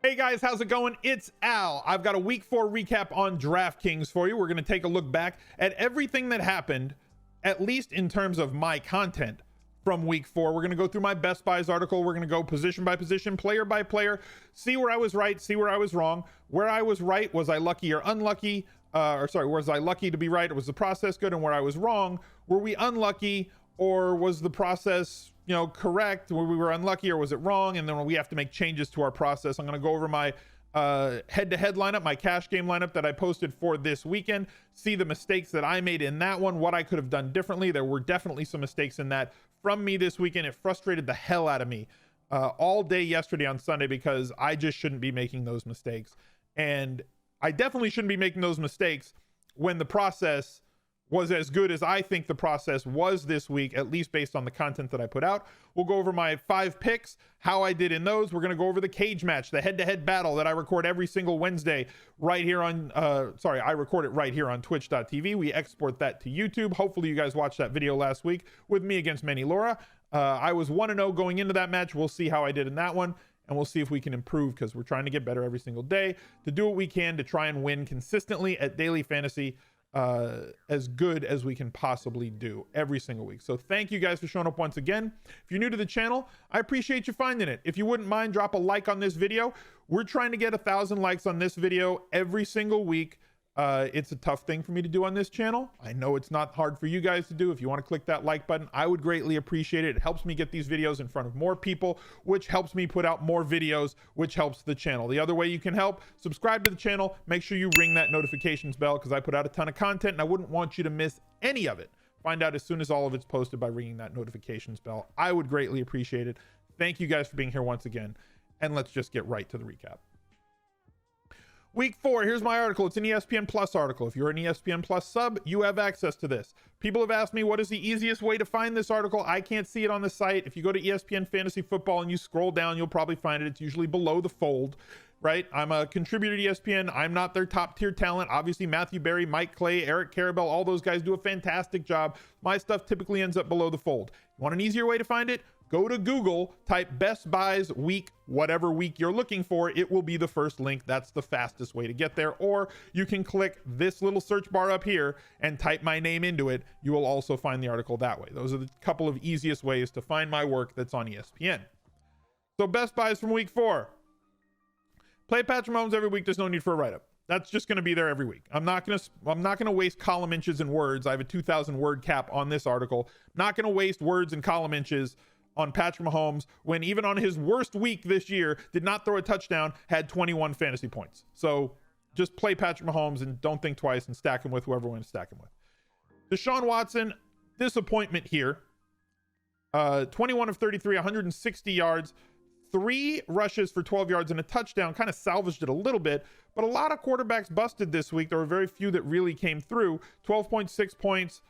Hey guys, how's it going? It's Al. I've got a week 4 recap on Draftkings for you. We're going to take a look back at everything that happened, at least in terms of my content from week 4. We're going to go through my best buys article. We're going to go position by position, player by player, see where I was right, see where I was wrong. Where I was right, was I lucky or unlucky? Was I lucky to be right, or was the process good? And where I was wrong, were we unlucky, or was the process correct, where we were unlucky, or was it wrong? And then we have to make changes to our process. I'm going to go over my head-to-head lineup, my cash game lineup that I posted for this weekend, see the mistakes that I made in that one, what I could have done differently. There were definitely some mistakes in that from me this weekend. It frustrated the hell out of me all day yesterday on Sunday, because I just shouldn't be making those mistakes. And I definitely shouldn't be making those mistakes when the process was as good as I think the process was this week, at least based on the content that I put out. We'll go over my 5 picks, how I did in those. We're going to go over the cage match, the head-to-head battle that I record every single Wednesday right here on, I record it right here on twitch.tv. We export that to YouTube. Hopefully you guys watched that video last week with me against Manny Laura. I was 1-0 going into that match. We'll see how I did in that one, and we'll see if we can improve, because we're trying to get better every single day to do what we can to try and win consistently at daily fantasy, as good as we can possibly do every single week. So thank you guys for showing up once again. If you're new to the channel, I appreciate you finding it. If you wouldn't mind, drop a like on this video. We're trying to get 1,000 likes on this video every single week. It's a tough thing for me to do on this channel. I know it's not hard for you guys to do. If you want to click that like button, I would greatly appreciate it. It helps me get these videos in front of more people, which helps me put out more videos, which helps the channel. The other way you can help, subscribe to the channel. Make sure you ring that notifications bell, because I put out a ton of content and I wouldn't want you to miss any of it. Find out as soon as all of it's posted by ringing that notifications bell. I would greatly appreciate it. Thank you guys for being here once again. And let's just get right to the recap. Week 4, here's my article. It's an ESPN Plus article. If you're an ESPN Plus sub, you have access to this. People have asked me, what is the easiest way to find this article? I can't see it on the site. If you go to ESPN Fantasy Football and you scroll down, you'll probably find it. It's usually below the fold, right? I'm a contributor to ESPN. I'm not their top tier talent. Obviously, Matthew Berry, Mike Clay, Eric Carabell, all those guys do a fantastic job. My stuff typically ends up below the fold. You want an easier way to find it? Go to Google, type Best Buys week, whatever week you're looking for. It will be the first link. That's the fastest way to get there. Or you can click this little search bar up here and type my name into it. You will also find the article that way. Those are the couple of easiest ways to find my work that's on ESPN. So Best Buys from week 4. Play Patrick Mahomes every week. There's no need for a write-up. That's just going to be there every week. I'm not going to waste column inches and words. I have a 2,000 word cap on this article. Not going to waste words and column inches on Patrick Mahomes, when even on his worst week this year, did not throw a touchdown, had 21 fantasy points. So just play Patrick Mahomes and don't think twice and stack him with whoever you want to stack him with. Deshaun Watson, disappointment here. 21 of 33, 160 yards, 3 rushes for 12 yards and a touchdown. Kind of salvaged it a little bit, but a lot of quarterbacks busted this week. There were very few that really came through. 12.6 points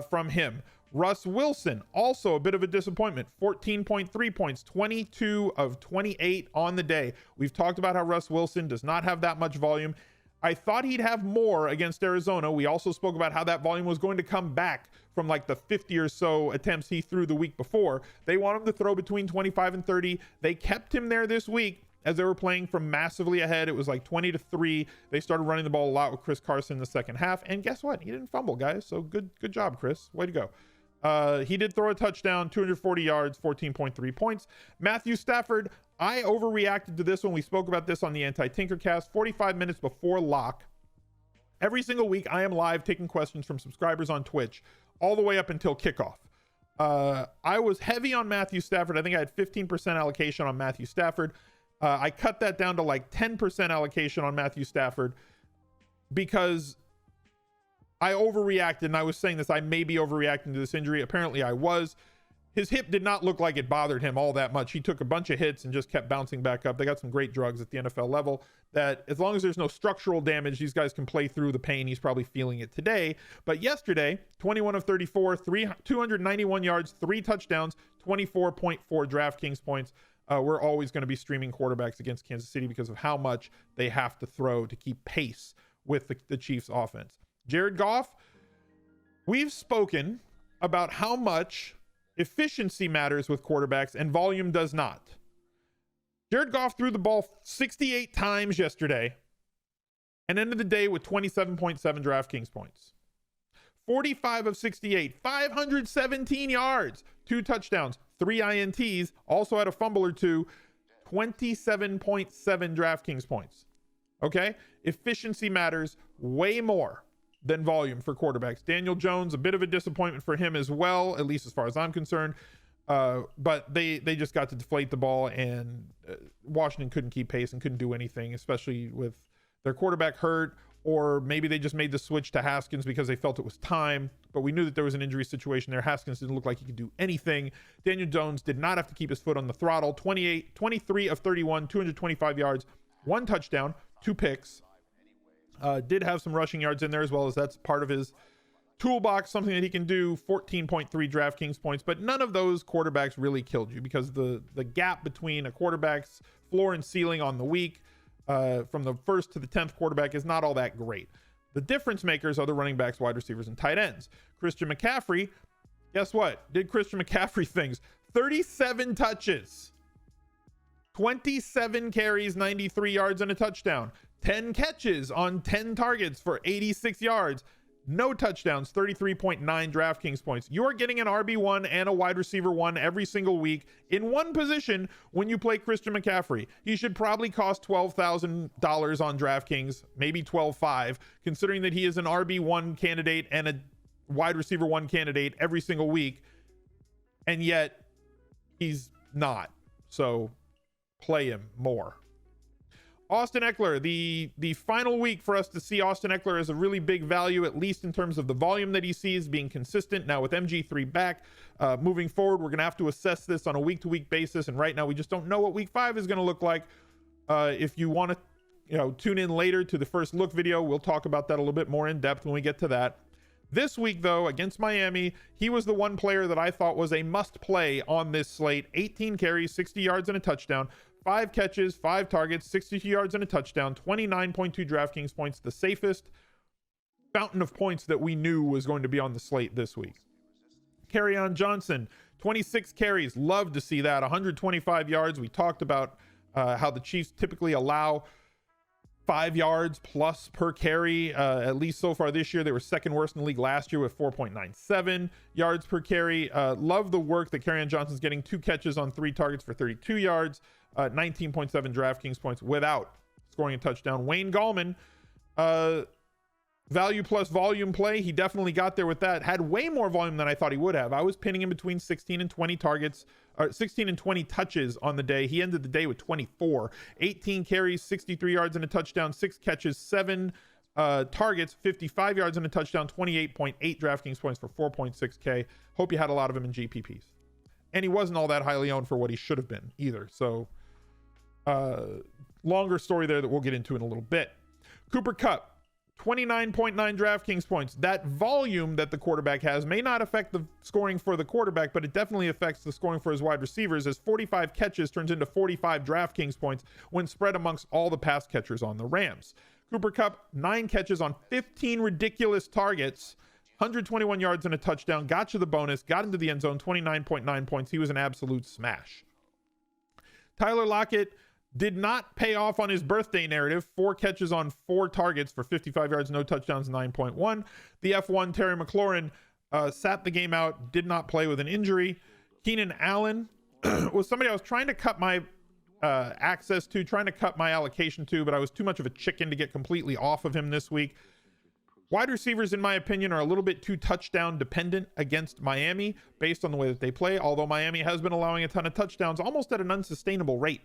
from him. Russ Wilson, also a bit of a disappointment. 14.3 points, 22 of 28 on the day. We've talked about how Russ Wilson does not have that much volume. I thought he'd have more against Arizona. We also spoke about how that volume was going to come back from like the 50 or so attempts he threw the week before. They want him to throw between 25 and 30. They kept him there this week as they were playing from massively ahead. It was like 20-3. They started running the ball a lot with Chris Carson in the second half. And guess what? He didn't fumble, guys. So good job, Chris. Way to go. He did throw a touchdown, 240 yards, 14.3 points. Matthew Stafford, I overreacted to this when we spoke about this on the Anti-Tinkercast, 45 minutes before lock. Every single week, I am live taking questions from subscribers on Twitch all the way up until kickoff. I was heavy on Matthew Stafford. I think I had 15% allocation on Matthew Stafford. I cut that down to like 10% allocation on Matthew Stafford because I overreacted, and I was saying this, I may be overreacting to this injury. Apparently I was. His hip did not look like it bothered him all that much. He took a bunch of hits and just kept bouncing back up. They got some great drugs at the NFL level that as long as there's no structural damage, these guys can play through the pain. He's probably feeling it today. But yesterday, 21 of 34, 291 yards, 3 touchdowns, 24.4 Draftkings points. We're always going to be streaming quarterbacks against Kansas City because of how much they have to throw to keep pace with the Chiefs offense. Jared Goff, we've spoken about how much efficiency matters with quarterbacks and volume does not. Jared Goff threw the ball 68 times yesterday and ended the day with 27.7 DraftKings points. 45 of 68, 517 yards, 2 touchdowns, 3 INTs, also had a fumble or 2, 27.7 DraftKings points. Okay? Efficiency matters way more than volume for quarterbacks. Daniel Jones, a bit of a disappointment for him as well, at least as far as I'm concerned. But they just got to deflate the ball, and Washington couldn't keep pace and couldn't do anything, especially with their quarterback hurt, or maybe they just made the switch to Haskins because they felt it was time. But we knew that there was an injury situation there. Haskins didn't look like he could do anything. Daniel Jones did not have to keep his foot on the throttle. 23 of 31, 225 yards, 1 touchdown, 2 picks. Did have some rushing yards in there as well, as that's part of his toolbox, something that he can do. 14.3 DraftKings points, but none of those quarterbacks really killed you, because the gap between a quarterback's floor and ceiling on the week from the 1st to the 10th quarterback is not all that great. The difference makers are the running backs, wide receivers, and tight ends. Christian McCaffrey, guess what? Did Christian McCaffrey things. 37 touches, 27 carries, 93 yards, and a touchdown. 10 catches on 10 targets for 86 yards. No touchdowns, 33.9 DraftKings points. You're getting an RB1 and a wide receiver 1 every single week in one position when you play Christian McCaffrey. He should probably cost $12,000 on DraftKings, maybe $12,500, considering that he is an RB1 candidate and a wide receiver 1 candidate every single week, and yet he's not. So play him more. Austin Eckler, the final week for us to see Austin Eckler as a really big value, at least in terms of the volume that he sees being consistent. Now with MG3 back, moving forward, we're going to have to assess this on a week-to-week basis, and right now we just don't know what week 5 is going to look like. If you want to tune in later to the first look video, we'll talk about that a little bit more in depth when we get to that. This week, though, against Miami, he was the one player that I thought was a must-play on this slate. 18 carries, 60 yards, and a touchdown. 5 catches, 5 targets, 62 yards, and a touchdown. 29.2 DraftKings points. The safest fountain of points that we knew was going to be on the slate this week. Kerryon Johnson, 26 carries. Love to see that. 125 yards. We talked about how the Chiefs typically allow 5 yards plus per carry, at least so far this year. They were second worst in the league last year with 4.97 yards per carry. Love the work that Kerryon Johnson's getting. 2 catches on 3 targets for 32 yards, 19.7 DraftKings points without scoring a touchdown. Wayne Gallman, value plus volume play. He definitely got there with that. Had way more volume than I thought he would have. I was pinning him between 16 and 20 targets, 16 and 20 touches on the day. He ended the day with 24, 18 carries, 63 yards and a touchdown, 6 catches, 7 targets, 55 yards and a touchdown, 28.8 DraftKings points for 4.6K. Hope you had a lot of him in GPPs. And he wasn't all that highly owned for what he should have been either. So longer story there that we'll get into in a little bit. Cooper Kupp, 29.9 DraftKings points. That volume that the quarterback has may not affect the scoring for the quarterback, but it definitely affects the scoring for his wide receivers, as 45 catches turns into 45 DraftKings points when spread amongst all the pass catchers on the Rams. Cooper Kupp, 9 catches on 15 ridiculous targets, 121 yards and a touchdown, got you the bonus, got into the end zone, 29.9 points. He was an absolute smash. Tyler Lockett did not pay off on his birthday narrative. 4 catches on 4 targets for 55 yards, no touchdowns, 9.1. The F1, Terry McLaurin, sat the game out, did not play with an injury. Keenan Allen was somebody I was trying to cut my access to, trying to cut my allocation to, but I was too much of a chicken to get completely off of him this week. Wide receivers, in my opinion, are a little bit too touchdown dependent against Miami based on the way that they play, although Miami has been allowing a ton of touchdowns almost at an unsustainable rate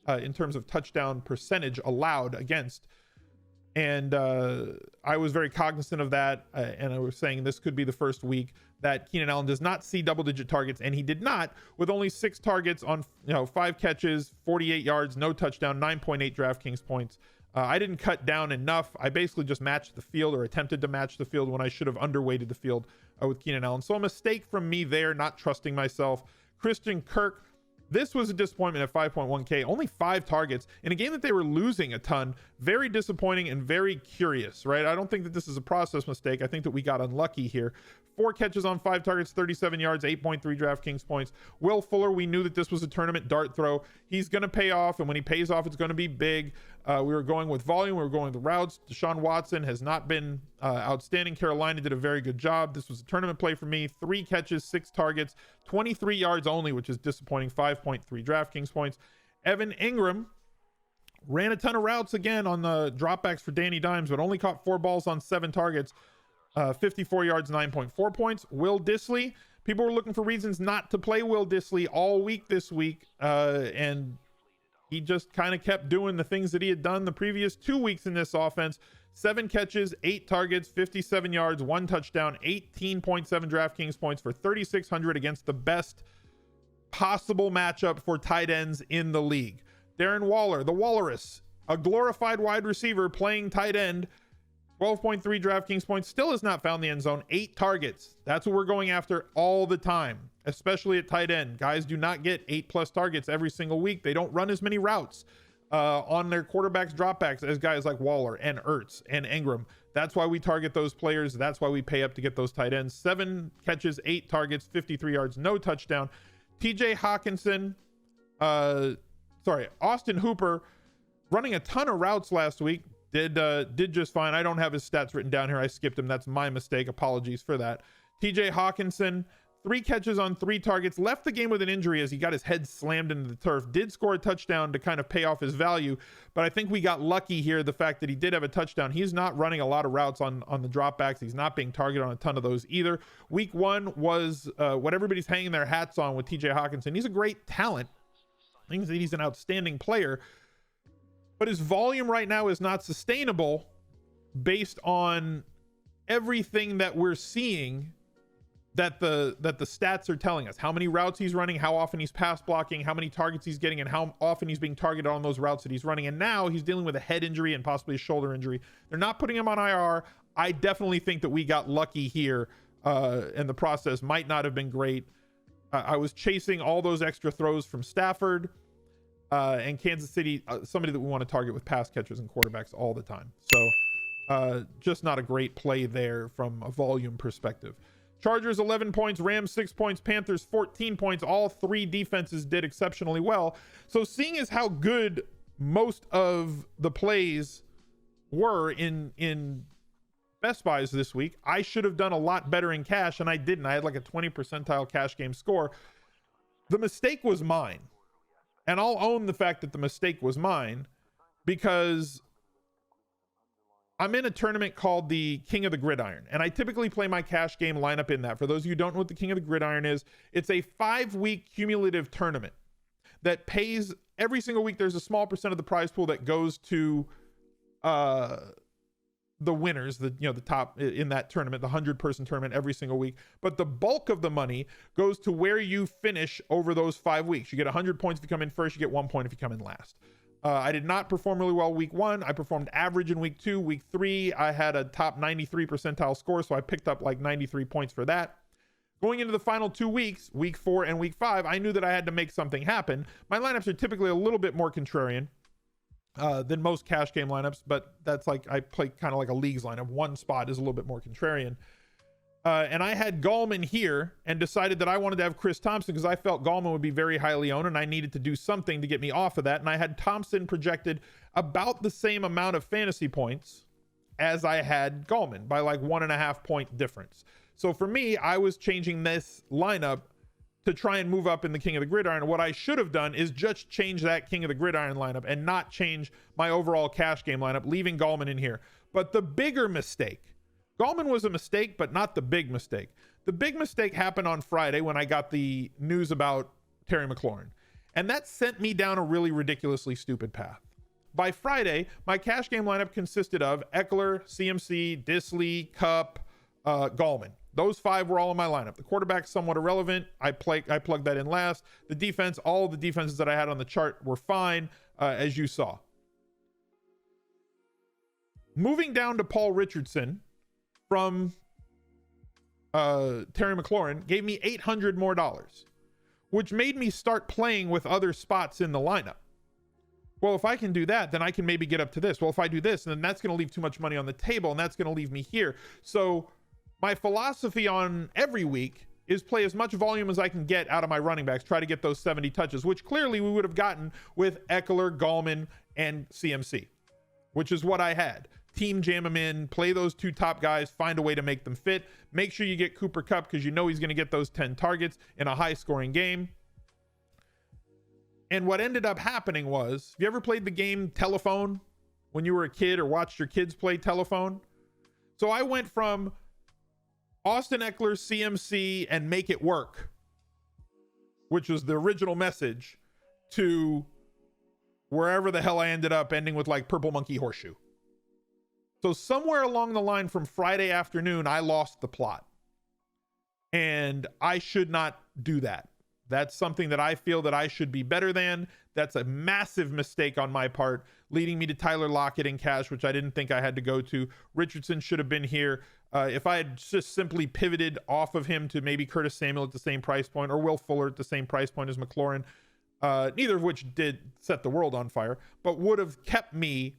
in terms of touchdown percentage allowed against. And I was very cognizant of that, and I was saying this could be the first week that Keenan Allen does not see double-digit targets, and he did not, with only 6 targets on 5 catches, 48 yards, no touchdown, 9.8 DraftKings points. I didn't cut down enough. I basically just matched the field, or attempted to match the field, when I should have underweighted the field with Keenan Allen. So a mistake from me there, not trusting myself. Christian Kirk, This was a disappointment at 5.1K, only 5 targets in a game that they were losing a ton. Very disappointing and very curious, right? I don't think that this is a process mistake. I think that we got unlucky here. 4 catches on 5 targets, 37 yards, 8.3 DraftKings points. Will Fuller, we knew that this was a tournament dart throw. He's going to pay off, and when he pays off, it's going to be big. We were going with volume. We were going with the routes. Deshaun Watson has not been outstanding. Carolina did a very good job. This was a tournament play for me. 3 catches, 6 targets, 23 yards only, which is disappointing. 5.3 DraftKings points. Evan Ingram ran a ton of routes again on the dropbacks for Danny Dimes, but only caught 4 balls on 7 targets. 54 yards, 9.4 points. Will Dissly, people were looking for reasons not to play Will Dissly all week this week, and he just kind of kept doing the things that he had done the previous 2 weeks in this offense. 7 catches, 8 targets, 57 yards, 1 touchdown, 18.7 DraftKings points for 3,600 against the best possible matchup for tight ends in the league. Darren Waller, the Walrus, a glorified wide receiver playing tight end, 12.3 DraftKings points, still has not found the end zone. 8 targets. That's what we're going after all the time, especially at tight end. Guys do not get 8+ targets every single week. They don't run as many routes on their quarterbacks dropbacks as guys like Waller and Ertz and Ingram. That's why we target those players. That's why we pay up to get those tight ends. 7 catches, 8 targets, 53 yards, no touchdown. TJ Hawkinson, Austin Hooper, running a ton of routes last week. Did just fine. I don't have his stats written down here. I skipped him. That's my mistake. Apologies for that. TJ Hawkinson, 3 catches on 3 targets, left the game with an injury as he got his head slammed into the turf. Did score a touchdown to kind of pay off his value, but I think we got lucky here, the fact that he did have a touchdown. He's not running a lot of routes on the dropbacks. He's not being targeted on a ton of those either. Week 1 was what everybody's hanging their hats on with TJ Hawkinson. He's a great talent. I think that he's an outstanding player, but his volume right now is not sustainable based on everything that we're seeing that the stats are telling us. How many routes he's running, how often he's pass blocking, how many targets he's getting, and how often he's being targeted on those routes that he's running. And now he's dealing with a head injury and possibly a shoulder injury. They're not putting him on IR. I definitely think that we got lucky here, and the process might not have been great. I was chasing all those extra throws from Stafford and Kansas City, somebody that we want to target with pass catchers and quarterbacks all the time. So just not a great play there from a volume perspective. Chargers 11 points, Rams 6 points, Panthers 14 points. All 3 defenses did exceptionally well. So seeing as how good most of the plays were in Best Buys this week, I should have done a lot better in cash, and I didn't. I had like a 20 percentile cash game score. The mistake was mine. And I'll own the fact that the mistake was mine, because I'm in a tournament called the King of the Gridiron, and I typically play my cash game lineup in that. For those of you who don't know what the King of the Gridiron is, it's a 5-week cumulative tournament that pays every single week. There's a small percent of the prize pool that goes to the winners, the top in that tournament, the 100-person tournament every single week. But the bulk of the money goes to where you finish over those 5 weeks. You get 100 points if you come in first. You get 1 point if you come in last. I did not perform really well week 1. I performed average in week 2. Week 3, I had a top 93 percentile score, so I picked up like 93 points for that. Going into the final 2 weeks, week 4 and week 5, I knew that I had to make something happen. My lineups are typically a little bit more contrarian than most cash game lineups, but that's like, I play kind of like a leagues lineup. One spot is a little bit more contrarian. And I had Gallman here and decided that I wanted to have Chris Thompson because I felt Gallman would be very highly owned and I needed to do something to get me off of that. And I had Thompson projected about the same amount of fantasy points as I had Gallman, by like 1.5 point difference. So for me, I was changing this lineup to try and move up in the King of the Gridiron. What I should have done is just change that King of the Gridiron lineup and not change my overall cash game lineup, leaving Gallman in here. But the bigger mistake, Gallman was a mistake, but not the big mistake. The big mistake happened on Friday when I got the news about Terry McLaurin. And that sent me down a really ridiculously stupid path. By Friday, my cash game lineup consisted of Eckler, CMC, Dissly, Kupp, Gallman. Those 5 were all in my lineup. The quarterback's somewhat irrelevant. I plugged that in last. The defense, all of the defenses that I had on the chart were fine, as you saw. Moving down to Paul Richardson from Terry McLaurin gave me $800 more. which made me start playing with other spots in the lineup. Well, if I can do that, then I can maybe get up to this. Well, if I do this, then that's going to leave too much money on the table, and that's going to leave me here. So my philosophy on every week is play as much volume as I can get out of my running backs, try to get those 70 touches, which clearly we would have gotten with Eckler, Gallman, and CMC, which is what I had. Team jam them in, play those two top guys, find a way to make them fit. Make sure you get Cooper Kupp because you know he's going to get those 10 targets in a high-scoring game. And what ended up happening was, have you ever played the game Telephone when you were a kid or watched your kids play Telephone? So I went from Austin Eckler, CMC, and make it work, which was the original message, to wherever the hell I ended up, ending with like Purple Monkey Horseshoe. So somewhere along the line from Friday afternoon, I lost the plot. And I should not do that. That's something that I feel that I should be better than. That's a massive mistake on my part, leading me to Tyler Lockett in cash, which I didn't think I had to go to. Richardson should have been here. If I had just simply pivoted off of him to maybe Curtis Samuel at the same price point, or Will Fuller at the same price point as McLaurin, neither of which did set the world on fire, but would have kept me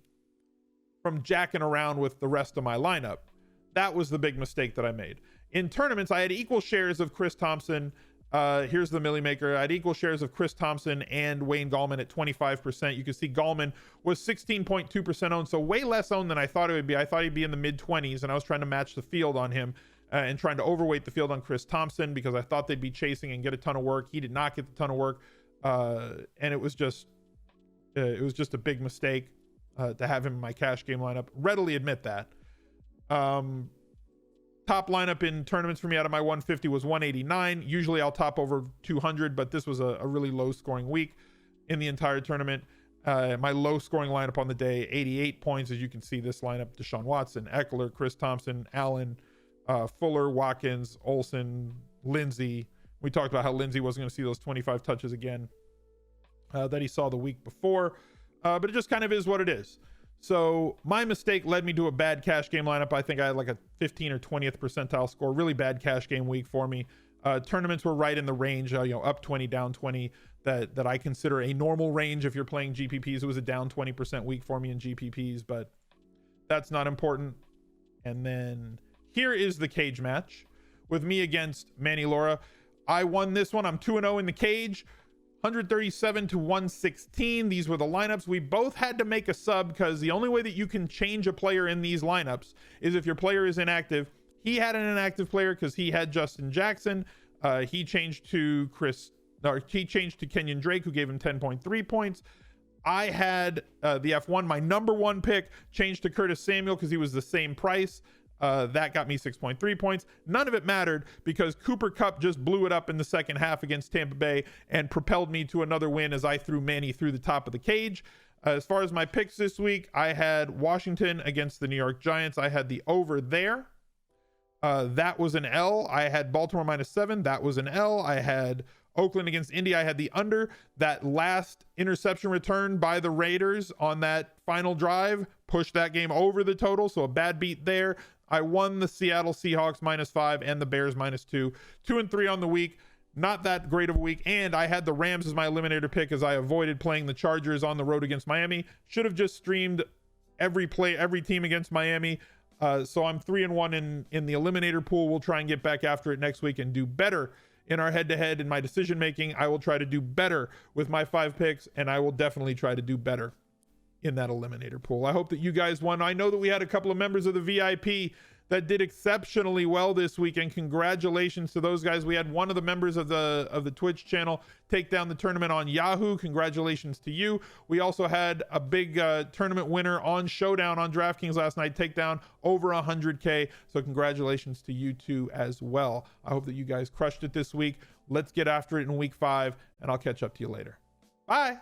from jacking around with the rest of my lineup. That was the big mistake that I made. In tournaments, I had equal shares of Chris Thompson. Here's the Millie Maker. I had equal shares of Chris Thompson and Wayne Gallman at 25%. You can see Gallman was 16.2% owned, so way less owned than I thought it would be. I thought he'd be in the mid-20s, and I was trying to match the field on him and trying to overweight the field on Chris Thompson because I thought they'd be chasing and get a ton of work. He did not get the ton of work, and it was just a big mistake to have him in my cash game lineup. Readily admit that. Top lineup in tournaments for me out of my 150 was 189. Usually I'll top over 200, but this was a really low scoring week in the entire tournament. My low scoring lineup on the day, 88 points. As you can see, this lineup: Deshaun Watson, Eckler, Chris Thompson, Allen, Fuller, Watkins, Olsen, Lindsey. We talked about how Lindsey wasn't going to see those 25 touches again that he saw the week before, but it just kind of is what it is. So my mistake led me to a bad cash game lineup. I think I had like a 15 or 20th percentile score. Really bad cash game week for me. Tournaments were right in the range, up 20, down 20, that I consider a normal range if you're playing GPPs. It was a down 20% week for me in GPPs, but that's not important. And then here is the cage match with me against Manny Laura. I won this one. I'm 2-0 in the cage. 137 to 116. These were the lineups. We both had to make a sub because the only way that you can change a player in these lineups is if your player is inactive. He had an inactive player because he had Justin Jackson. He changed to Kenyon Drake, who gave him 10.3 points. I had the F1, my number one pick, changed to Curtis Samuel because he was the same price. That got me 6.3 points. None of it mattered because Cooper Kupp just blew it up in the second half against Tampa Bay and propelled me to another win as I threw Manny through the top of the cage. As far as my picks this week, I had Washington against the New York Giants. I had the over there. That was an L. I had Baltimore -7. That was an L. I had Oakland against Indy. I had the under. That last interception return by the Raiders on that final drive pushed that game over the total. So a bad beat there. I won the Seattle Seahawks -5 and the Bears -2. 2-3 on the week. Not that great of a week. And I had the Rams as my eliminator pick as I avoided playing the Chargers on the road against Miami. Should have just streamed every team against Miami. So I'm 3-1 in the eliminator pool. We'll try and get back after it next week and do better in our head-to-head in my decision making. I will try to do better with my 5 picks, and I will definitely try to do better in that eliminator pool. I hope that you guys won. I know that we had a couple of members of the VIP that did exceptionally well this week, and congratulations to those guys. We had one of the members of the Twitch channel take down the tournament on Yahoo. Congratulations to you. We also had a big tournament winner on Showdown on DraftKings last night take down over 100K. So congratulations to you two as well. I hope that you guys crushed it this week. Let's get after it in week 5, and I'll catch up to you later. Bye.